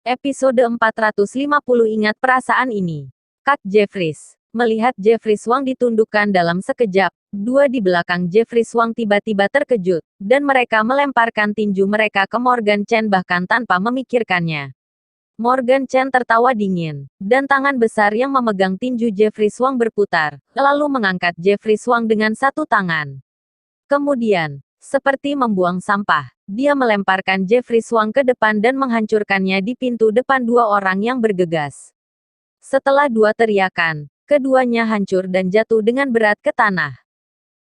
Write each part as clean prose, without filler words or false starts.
Episode 450 ingat perasaan ini. Kak Jeffries. Melihat Jeffries Wang ditundukkan dalam sekejap, dua di belakang Jeffries Wang tiba-tiba terkejut, dan mereka melemparkan tinju mereka ke Morgan Chen bahkan tanpa memikirkannya. Morgan Chen tertawa dingin, dan tangan besar yang memegang tinju Jeffries Wang berputar, lalu mengangkat Jeffries Wang dengan satu tangan. Kemudian, seperti membuang sampah, dia melemparkan Jeffries Wang ke depan dan menghancurkannya di pintu depan dua orang yang bergegas. Setelah dua teriakan, keduanya hancur dan jatuh dengan berat ke tanah.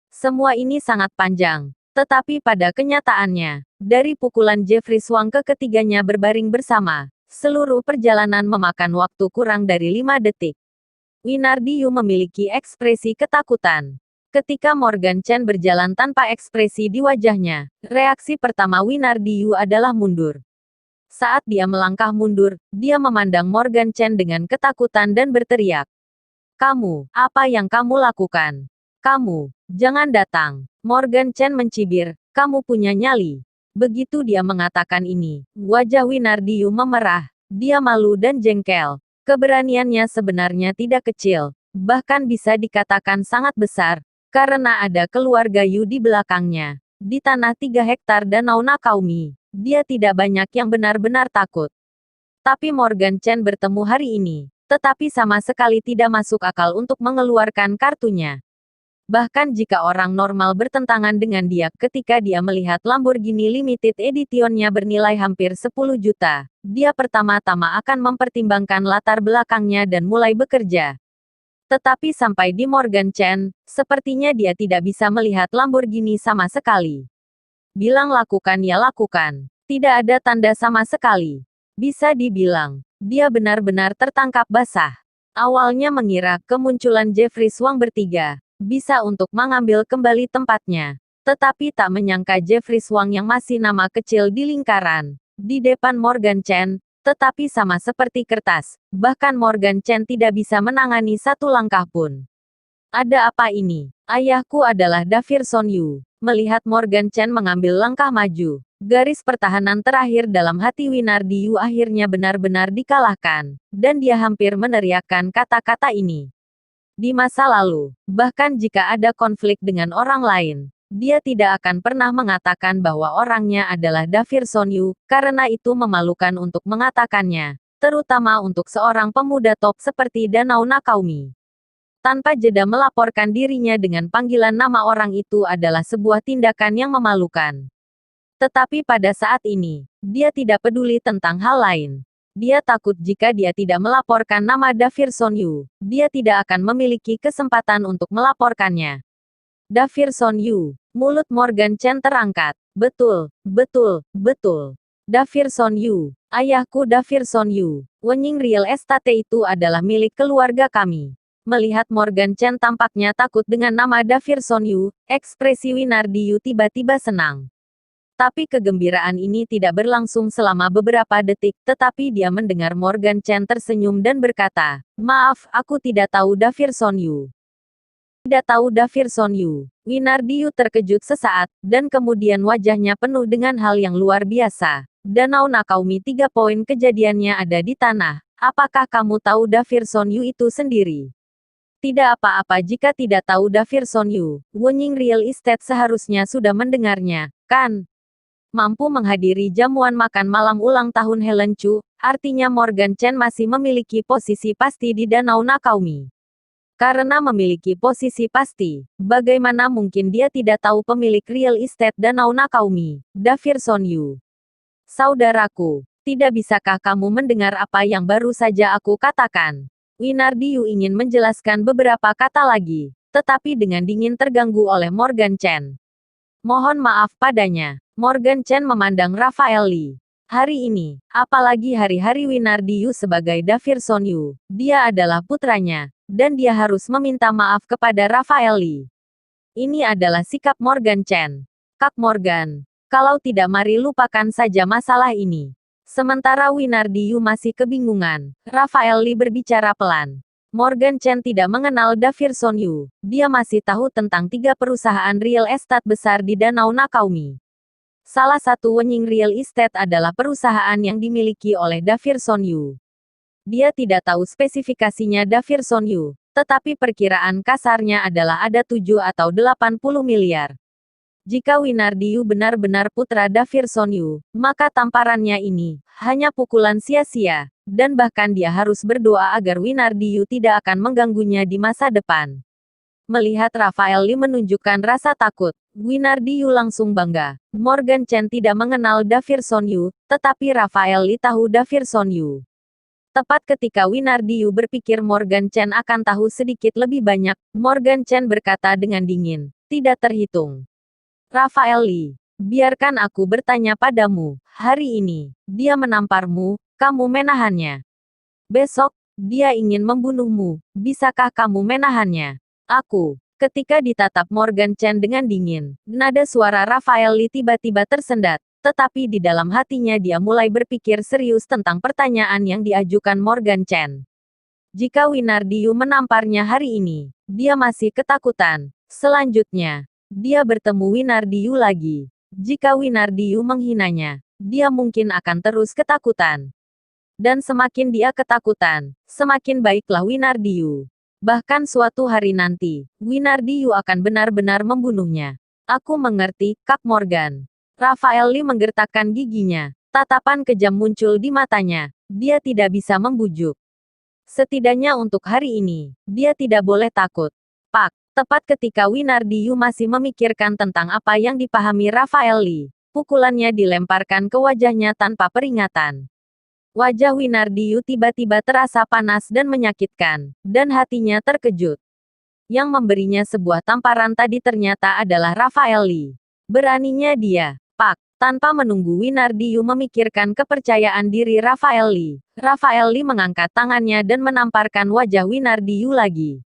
Semua ini sangat panjang, tetapi pada kenyataannya, dari pukulan Jeffries Wang ke ketiganya berbaring bersama, seluruh perjalanan memakan waktu kurang dari 5 detik. Winardiyu memiliki ekspresi ketakutan. Ketika Morgan Chen berjalan tanpa ekspresi di wajahnya, reaksi pertama Winardiyu adalah mundur. Saat dia melangkah mundur, dia memandang Morgan Chen dengan ketakutan dan berteriak. "Kamu, apa yang kamu lakukan? Kamu, jangan datang." Morgan Chen mencibir, "Kamu punya nyali." Begitu dia mengatakan ini, wajah Winardiyu memerah. Dia malu dan jengkel. Keberaniannya sebenarnya tidak kecil, bahkan bisa dikatakan sangat besar. Karena ada keluarga Yu di belakangnya. Di tanah 3 hektar Danau Nakaumi, dia tidak banyak yang benar-benar takut. Tapi Morgan Chen bertemu hari ini, tetapi sama sekali tidak masuk akal untuk mengeluarkan kartunya. Bahkan jika orang normal bertentangan dengan dia ketika dia melihat Lamborghini Limited Edition-nya bernilai hampir 10 juta, dia pertama-tama akan mempertimbangkan latar belakangnya dan mulai bekerja. Tetapi sampai di Morgan Chen, sepertinya dia tidak bisa melihat Lamborghini sama sekali. Bilang lakukan ya lakukan. Tidak ada tanda sama sekali. Bisa dibilang, dia benar-benar tertangkap basah. Awalnya mengira kemunculan Jeffries Wang bertiga bisa untuk mengambil kembali tempatnya. Tetapi tak menyangka Jeffries Wang yang masih nama kecil di lingkaran, di depan Morgan Chen, tetapi sama seperti kertas, bahkan Morgan Chen tidak bisa menangani satu langkah pun. Ada apa ini? Ayahku adalah Davirson Yu. Melihat Morgan Chen mengambil langkah maju, garis pertahanan terakhir dalam hati Winardiyu akhirnya benar-benar dikalahkan, dan dia hampir meneriakkan kata-kata ini. Di masa lalu, bahkan jika ada konflik dengan orang lain, dia tidak akan pernah mengatakan bahwa orangnya adalah Davirson Yu, karena itu memalukan untuk mengatakannya, terutama untuk seorang pemuda top seperti Danau Nakaumi. Tanpa jeda melaporkan dirinya dengan panggilan nama orang itu adalah sebuah tindakan yang memalukan. Tetapi pada saat ini, dia tidak peduli tentang hal lain. Dia takut jika dia tidak melaporkan nama Davirson Yu, dia tidak akan memiliki kesempatan untuk melaporkannya. Davirson Yu. Mulut Morgan Chen terangkat. Betul, betul, betul. Davirson Yu. Ayahku Davirson Yu. Wenying Real Estate itu adalah milik keluarga kami. Melihat Morgan Chen tampaknya takut dengan nama Davirson Yu, ekspresi Winardiyu tiba-tiba senang. Tapi kegembiraan ini tidak berlangsung selama beberapa detik, tetapi dia mendengar Morgan Chen tersenyum dan berkata, "Maaf, aku tidak tahu Davirson Yu." Tidak tahu Davirson Yu. Winardiyu terkejut sesaat, dan kemudian wajahnya penuh dengan hal yang luar biasa. Danau Nakaumi 3 poin kejadiannya ada di tanah. Apakah kamu tahu Davirson Yu itu sendiri? Tidak apa-apa jika tidak tahu Davirson Yu. Wenying Real Estate seharusnya sudah mendengarnya, kan? Mampu menghadiri jamuan makan malam ulang tahun Helen Chu, artinya Morgan Chen masih memiliki posisi pasti di Danau Nakaumi. Karena memiliki posisi pasti, bagaimana mungkin dia tidak tahu pemilik real estate Danau Nakaumi, Davirson Yu? Saudaraku, tidak bisakah kamu mendengar apa yang baru saja aku katakan? Winardiyu ingin menjelaskan beberapa kata lagi, tetapi dengan dingin terganggu oleh Morgan Chen. Mohon maaf padanya. Morgan Chen memandang Rafael Lee. Hari ini, apalagi hari-hari Winardiyu sebagai Davirson Yu, dia adalah putranya, dan dia harus meminta maaf kepada Rafael Lee. Ini adalah sikap Morgan Chen. Kak Morgan, kalau tidak mari lupakan saja masalah ini. Sementara Winardiyu masih kebingungan, Rafael Lee berbicara pelan. Morgan Chen tidak mengenal Davirson Yu. Dia masih tahu tentang 3 perusahaan real estate besar di Danau Nakaumi. Salah satu Wenying Real Estate adalah perusahaan yang dimiliki oleh Davidson Yu. Dia tidak tahu spesifikasinya Davidson Yu, tetapi perkiraan kasarnya adalah ada 7 atau 80 miliar. Jika Winardiyu benar-benar putra Davidson Yu, maka tamparannya ini hanya pukulan sia-sia, dan bahkan dia harus berdoa agar Winardiyu tidak akan mengganggunya di masa depan. Melihat Rafael Lee menunjukkan rasa takut, Winardiyu langsung bangga. Morgan Chen tidak mengenal Davidson Yu, tetapi Rafael Lee tahu Davidson Yu. Tepat ketika Winardiyu berpikir Morgan Chen akan tahu sedikit lebih banyak, Morgan Chen berkata dengan dingin, "Tidak terhitung. Rafael Lee, biarkan aku bertanya padamu, hari ini, dia menamparmu, kamu menahannya. Besok, dia ingin membunuhmu, bisakah kamu menahannya?" Aku. Ketika ditatap Morgan Chen dengan dingin, nada suara Rafael Lee tiba-tiba tersendat, tetapi di dalam hatinya dia mulai berpikir serius tentang pertanyaan yang diajukan Morgan Chen. Jika Winardiyu menamparnya hari ini, dia masih ketakutan. Selanjutnya, dia bertemu Winardiyu lagi. Jika Winardiyu menghinanya, dia mungkin akan terus ketakutan. Dan semakin dia ketakutan, semakin baiklah Winardiyu. Bahkan suatu hari nanti, Winardiyu akan benar-benar membunuhnya. Aku mengerti, Kak Morgan. Rafael Lee menggertakkan giginya. Tatapan kejam muncul di matanya. Dia tidak bisa membujuk. Setidaknya untuk hari ini, dia tidak boleh takut. Pak. Tepat ketika Winardiyu masih memikirkan tentang apa yang dipahami Rafael Lee, pukulannya dilemparkan ke wajahnya tanpa peringatan. Wajah Winardiyu tiba-tiba terasa panas dan menyakitkan, dan hatinya terkejut. Yang memberinya sebuah tamparan tadi ternyata adalah Rafael Lee. Beraninya dia, Pak. Tanpa menunggu Winardiyu memikirkan kepercayaan diri Rafael Lee mengangkat tangannya dan menamparkan wajah Winardiyu lagi.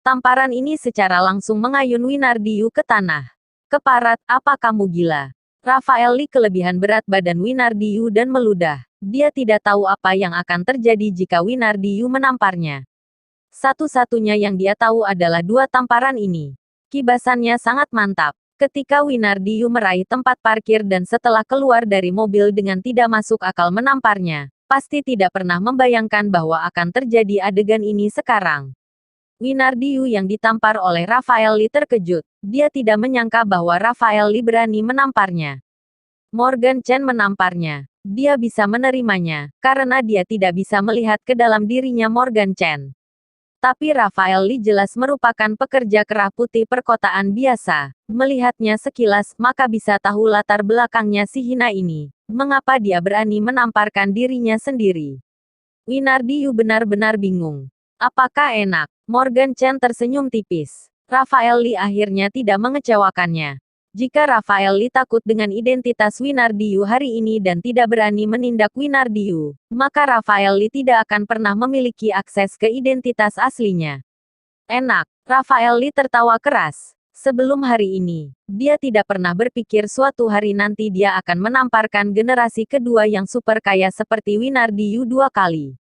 Tamparan ini secara langsung mengayun Winardiyu ke tanah. Keparat, apa kamu gila? Rafael Lee kelebihan berat badan Winardiyu dan meludah. Dia tidak tahu apa yang akan terjadi jika Winardiyu menamparnya. Satu-satunya yang dia tahu adalah dua tamparan ini. Kibasannya sangat mantap. Ketika Winardiyu meraih tempat parkir dan setelah keluar dari mobil dengan tidak masuk akal menamparnya, pasti tidak pernah membayangkan bahwa akan terjadi adegan ini sekarang. Winardiyu yang ditampar oleh Rafael Lee terkejut. Dia tidak menyangka bahwa Rafael Lee berani menamparnya. Morgan Chen menamparnya. Dia bisa menerimanya, karena dia tidak bisa melihat ke dalam dirinya Morgan Chen. Tapi Rafael Lee jelas merupakan pekerja kerah putih perkotaan biasa. Melihatnya sekilas, maka bisa tahu latar belakangnya si hina ini. Mengapa dia berani menamparkan dirinya sendiri? Winardiyu benar-benar bingung. Apakah enak? Morgan Chen tersenyum tipis. Rafael Lee akhirnya tidak mengecewakannya. Jika Rafael Lee takut dengan identitas Winardiyu hari ini dan tidak berani menindak Winardiyu, maka Rafael Lee tidak akan pernah memiliki akses ke identitas aslinya. Enak. Rafael Lee tertawa keras. Sebelum hari ini, dia tidak pernah berpikir suatu hari nanti dia akan menamparkan generasi kedua yang super kaya seperti Winardiyu 2 kali.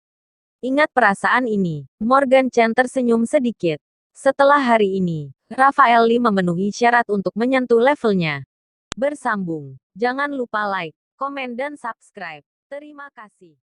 Ingat perasaan ini, Morgan Chen tersenyum sedikit. Setelah hari ini, Rafael Lee memenuhi syarat untuk menyentuh levelnya. Bersambung. Jangan lupa like, komen dan subscribe. Terima kasih.